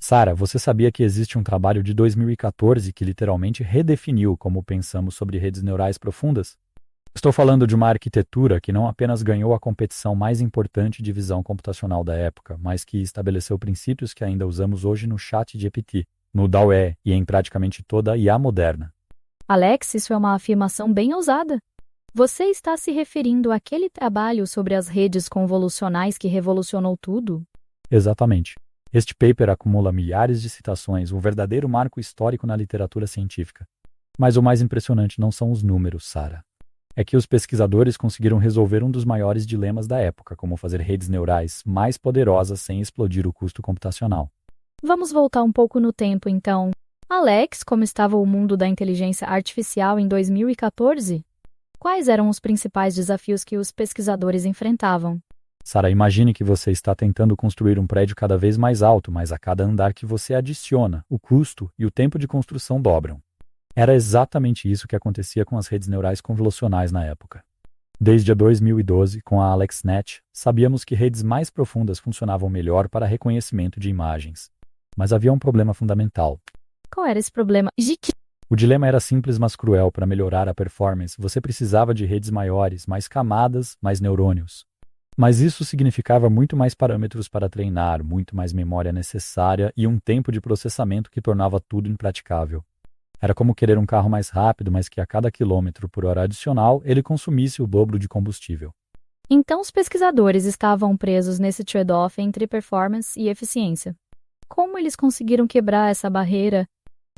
Sara, você sabia que existe um trabalho de 2014 que literalmente redefiniu como pensamos sobre redes neurais profundas? Estou falando de uma arquitetura que não apenas ganhou a competição mais importante de visão computacional da época, mas que estabeleceu princípios que ainda usamos hoje no ChatGPT, no DALL-E e em praticamente toda a IA moderna. Alex, isso é uma afirmação bem ousada. Você está se referindo àquele trabalho sobre as redes convolucionais que revolucionou tudo? Exatamente. Este paper acumula milhares de citações, um verdadeiro marco histórico na literatura científica. Mas o mais impressionante não são os números, Sara. É que os pesquisadores conseguiram resolver um dos maiores dilemas da época, como fazer redes neurais mais poderosas sem explodir o custo computacional. Vamos voltar um pouco no tempo, então. Alex, como estava o mundo da inteligência artificial em 2014? Quais eram os principais desafios que os pesquisadores enfrentavam? Sara, imagine que você está tentando construir um prédio cada vez mais alto, mas a cada andar que você adiciona, o custo e o tempo de construção dobram. Era exatamente isso que acontecia com as redes neurais convolucionais na época. Desde 2012, com a AlexNet, sabíamos que redes mais profundas funcionavam melhor para reconhecimento de imagens. Mas havia um problema fundamental. Qual era esse problema? O dilema era simples, mas cruel. Para melhorar a performance, você precisava de redes maiores, mais camadas, mais neurônios. Mas isso significava muito mais parâmetros para treinar, muito mais memória necessária e um tempo de processamento que tornava tudo impraticável. Era como querer um carro mais rápido, mas que a cada quilômetro por hora adicional ele consumisse o dobro de combustível. Então os pesquisadores estavam presos nesse trade-off entre performance e eficiência. Como eles conseguiram quebrar essa barreira?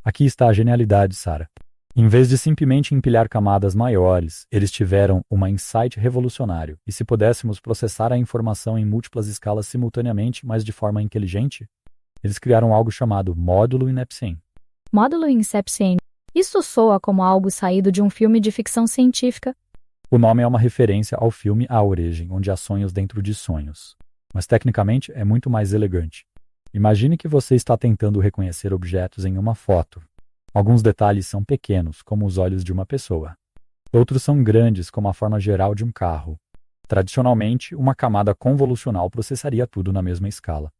Aqui está a genialidade, Sara. Em vez de simplesmente empilhar camadas maiores, eles tiveram uma insight revolucionário. E se pudéssemos processar a informação em múltiplas escalas simultaneamente, mas de forma inteligente, eles criaram algo chamado módulo Inception. Módulo Inception. Isso soa como algo saído de um filme de ficção científica. O nome é uma referência ao filme A Origem, onde há sonhos dentro de sonhos. Mas tecnicamente é muito mais elegante. Imagine que você está tentando reconhecer objetos em uma foto. Alguns detalhes são pequenos, como os olhos de uma pessoa. Outros são grandes, como a forma geral de um carro. Tradicionalmente, uma camada convolucional processaria tudo na mesma escala.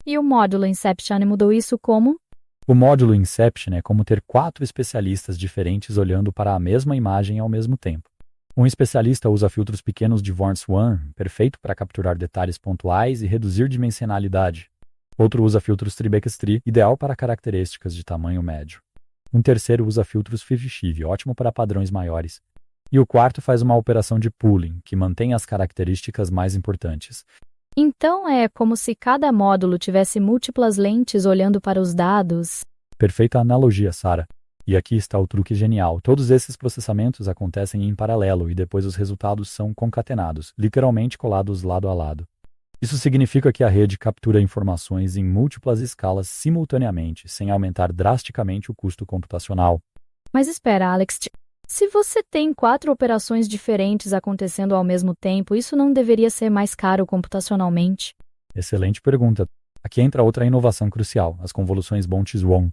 E o módulo Inception mudou isso como? O módulo Inception é como ter 4 especialistas diferentes olhando para a mesma imagem ao mesmo tempo. Um especialista usa filtros pequenos de Wormswan, perfeito para capturar detalhes pontuais e reduzir dimensionalidade. Outro usa filtros Tribextree, ideal para características de tamanho médio. Um terceiro usa filtros Fifty, ótimo para padrões maiores. E o quarto faz uma operação de pooling, que mantém as características mais importantes. Então é como se cada módulo tivesse múltiplas lentes olhando para os dados. Perfeita analogia, Sara. E aqui está o truque genial. Todos esses processamentos acontecem em paralelo e depois os resultados são concatenados, literalmente colados lado a lado. Isso significa que a rede captura informações em múltiplas escalas simultaneamente, sem aumentar drasticamente o custo computacional. Mas espera, Alex. Se você tem 4 operações diferentes acontecendo ao mesmo tempo, isso não deveria ser mais caro computacionalmente? Excelente pergunta. Aqui entra outra inovação crucial, as convoluções Bontz-Swan.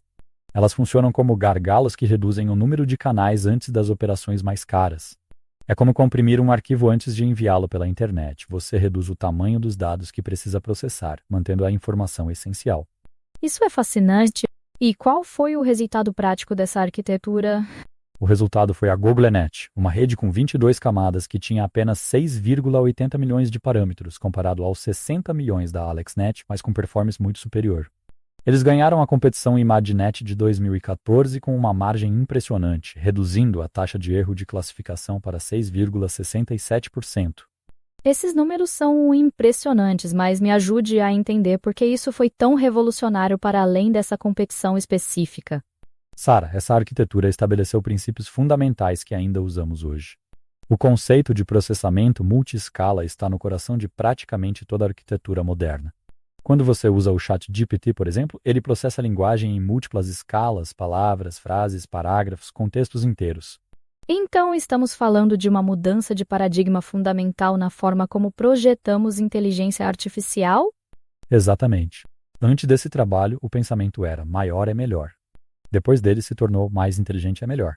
Elas funcionam como gargalos que reduzem o número de canais antes das operações mais caras. É como comprimir um arquivo antes de enviá-lo pela internet. Você reduz o tamanho dos dados que precisa processar, mantendo a informação essencial. Isso é fascinante. E qual foi o resultado prático dessa arquitetura? O resultado foi a GobleNet, uma rede com 22 camadas que tinha apenas 6,80 milhões de parâmetros, comparado aos 60 milhões da AlexNet, mas com performance muito superior. Eles ganharam a competição ImageNet de 2014 com uma margem impressionante, reduzindo a taxa de erro de classificação para 6,67%. Esses números são impressionantes, mas me ajude a entender por que isso foi tão revolucionário para além dessa competição específica. Sara, essa arquitetura estabeleceu princípios fundamentais que ainda usamos hoje. O conceito de processamento multi-escala está no coração de praticamente toda a arquitetura moderna. Quando você usa o ChatGPT, por exemplo, ele processa a linguagem em múltiplas escalas, palavras, frases, parágrafos, contextos inteiros. Então, estamos falando de uma mudança de paradigma fundamental na forma como projetamos inteligência artificial? Exatamente. Antes desse trabalho, o pensamento era maior é melhor. Depois dele se tornou mais inteligente é melhor.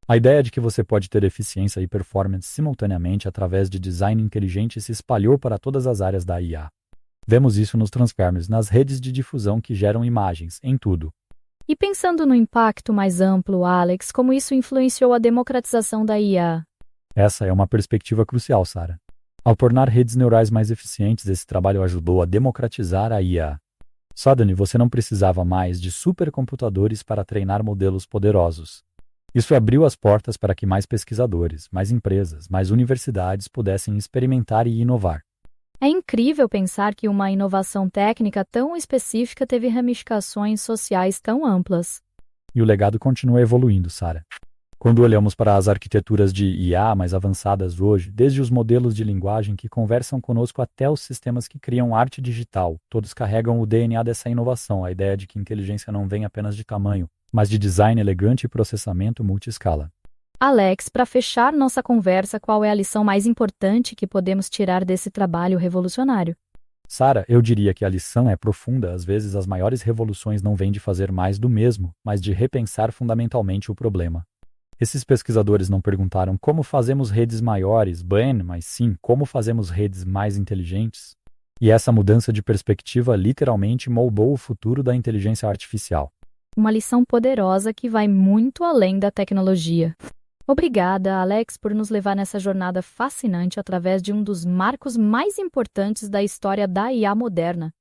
A ideia de que você pode ter eficiência e performance simultaneamente através de design inteligente se espalhou para todas as áreas da IA. Vemos isso nos transformers, nas redes de difusão que geram imagens, em tudo. E pensando no impacto mais amplo, Alex, como isso influenciou a democratização da IA? Essa é uma perspectiva crucial, Sarah. Ao tornar redes neurais mais eficientes, esse trabalho ajudou a democratizar a IA. Suddenly, você não precisava mais de supercomputadores para treinar modelos poderosos. Isso abriu as portas para que mais pesquisadores, mais empresas, mais universidades pudessem experimentar e inovar. É incrível pensar que uma inovação técnica tão específica teve ramificações sociais tão amplas. E o legado continua evoluindo, Sarah. Quando olhamos para as arquiteturas de IA mais avançadas hoje, desde os modelos de linguagem que conversam conosco até os sistemas que criam arte digital, todos carregam o DNA dessa inovação, a ideia de que inteligência não vem apenas de tamanho, mas de design elegante e processamento multiscala. Alex, para fechar nossa conversa, qual é a lição mais importante que podemos tirar desse trabalho revolucionário? Sarah, eu diria que a lição é profunda. Às vezes as maiores revoluções não vêm de fazer mais do mesmo, mas de repensar fundamentalmente o problema. Esses pesquisadores não perguntaram como fazemos redes maiores, mas sim como fazemos redes mais inteligentes. E essa mudança de perspectiva literalmente moldou o futuro da inteligência artificial. Uma lição poderosa que vai muito além da tecnologia. Obrigada, Alex, por nos levar nessa jornada fascinante através de um dos marcos mais importantes da história da IA moderna.